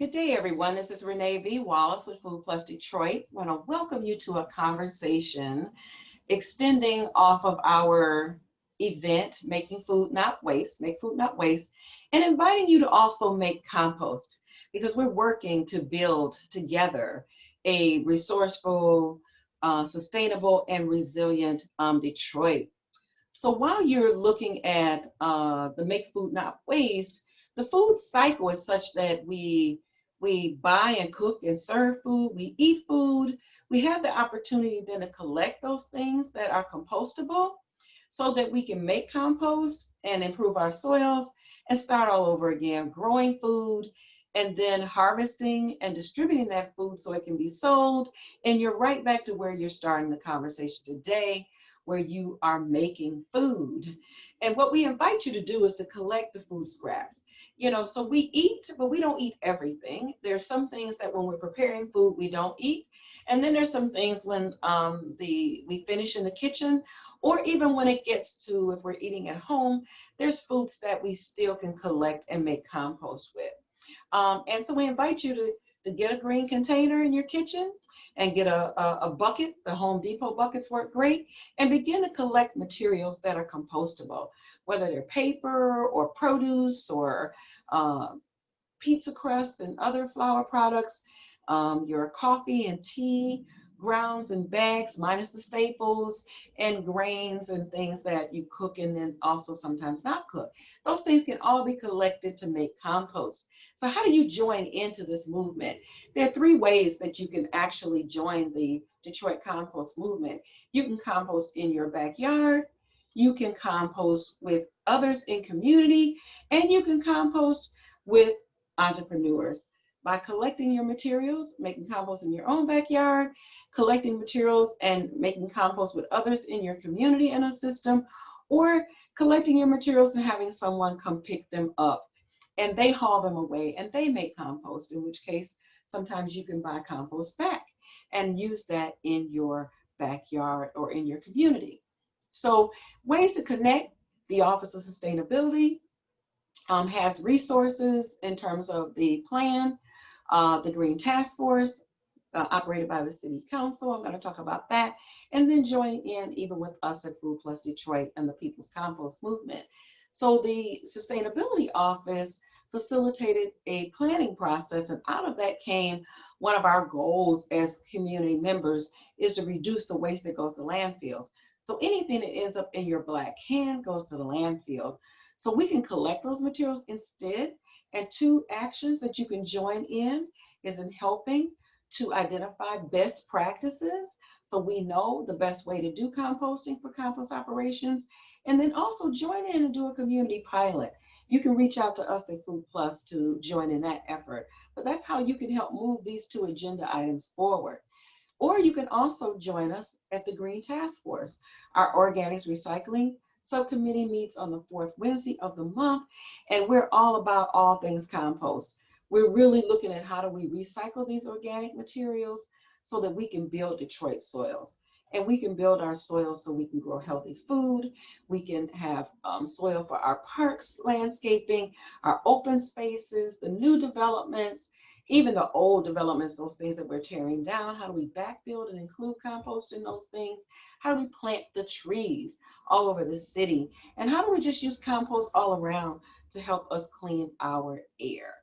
Good day, everyone. This is Renee V. Wallace with Food Plus Detroit. I want to welcome you to a conversation extending off of our event, Making Food Not Waste, Make Food Not Waste, and inviting you to also make compost because we're working to build together a resourceful, sustainable, and resilient Detroit. So while you're looking at the Make Food Not Waste, the food cycle is such that we buy and cook and serve food, we eat food, we have the opportunity then to collect those things that are compostable so that we can make compost and improve our soils and start all over again, growing food and then harvesting and distributing that food so it can be sold. And you're right back to where you're starting the conversation today, where you are making food. And what we invite you to do is to collect the food scraps. So we eat, but we don't eat everything. There's some things that when we're preparing food, we don't eat. And then there's some things when we finish in the kitchen, or even when it gets to, if we're eating at home, there's foods that we still can collect and make compost with. And so we invite you to get a green container in your kitchen and get a bucket. The Home Depot buckets work great, and begin to collect materials that are compostable, whether they're paper or produce or uh, pizza crust and other flour products, your coffee and tea grounds and bags, minus the staples, and grains and things that you cook and then also sometimes not cook. Those things can all be collected to make compost. So how do you join into this movement? There are three ways that you can actually join the Detroit compost movement. You can compost in your backyard, you can compost with others in community, and you can compost with entrepreneurs by collecting your materials, making compost in your own backyard, collecting materials and making compost with others in your community in a system, or collecting your materials and having someone come pick them up and they haul them away and they make compost, in which case sometimes you can buy compost back and use that in your backyard or in your community. So ways to connect: the Office of Sustainability has resources in terms of the plan, the Green Task Force, operated by the City Council. I'm going to talk about that. And then join in even with us at Food Plus Detroit and the People's Compost Movement. So the Sustainability Office facilitated a planning process, and out of that came one of our goals as community members is to reduce the waste that goes to landfills. So anything that ends up in your black can goes to the landfill. So we can collect those materials instead. And two actions that you can join in is in helping to identify best practices so we know the best way to do composting for compost operations, and then also join in and do a community pilot. You can reach out to us at Food Plus to join in that effort, but that's how you can help move these two agenda items forward. Or you can also join us at the Green Task Force. Our organics recycling subcommittee meets on the fourth Wednesday of the month, and we're all about all things compost. We're really looking at how do we recycle these organic materials so that we can build Detroit soils. And we can build our soils so we can grow healthy food. We can have soil for our parks, landscaping, our open spaces, the new developments, even the old developments, those things that we're tearing down. How do we backbuild and include compost in those things? How do we plant the trees all over the city? And how do we just use compost all around to help us clean our air?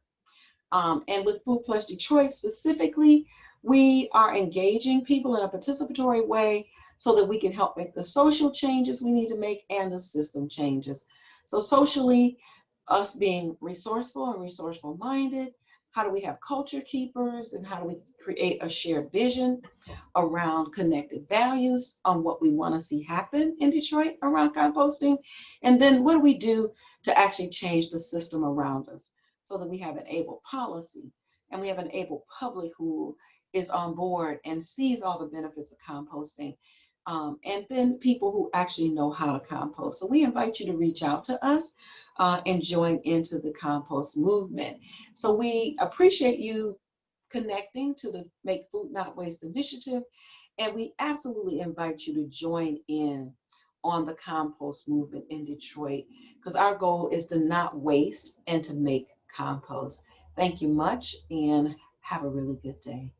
And with Food Plus Detroit specifically, we are engaging people in a participatory way so that we can help make the social changes we need to make and the system changes. So socially, us being resourceful and resourceful minded, how do we have culture keepers, and how do we create a shared vision around connected values on what we want to see happen in Detroit around composting? And then what do we do to actually change the system around us so that we have an able policy and we have an able public who is on board and sees all the benefits of composting, and then people who actually know how to compost. So we invite you to reach out to us and join into the compost movement. So we appreciate you connecting to the Make Food Not Waste initiative, and we absolutely invite you to join in on the compost movement in Detroit, because our goal is to not waste and to make compost. Thank you much and have a really good day.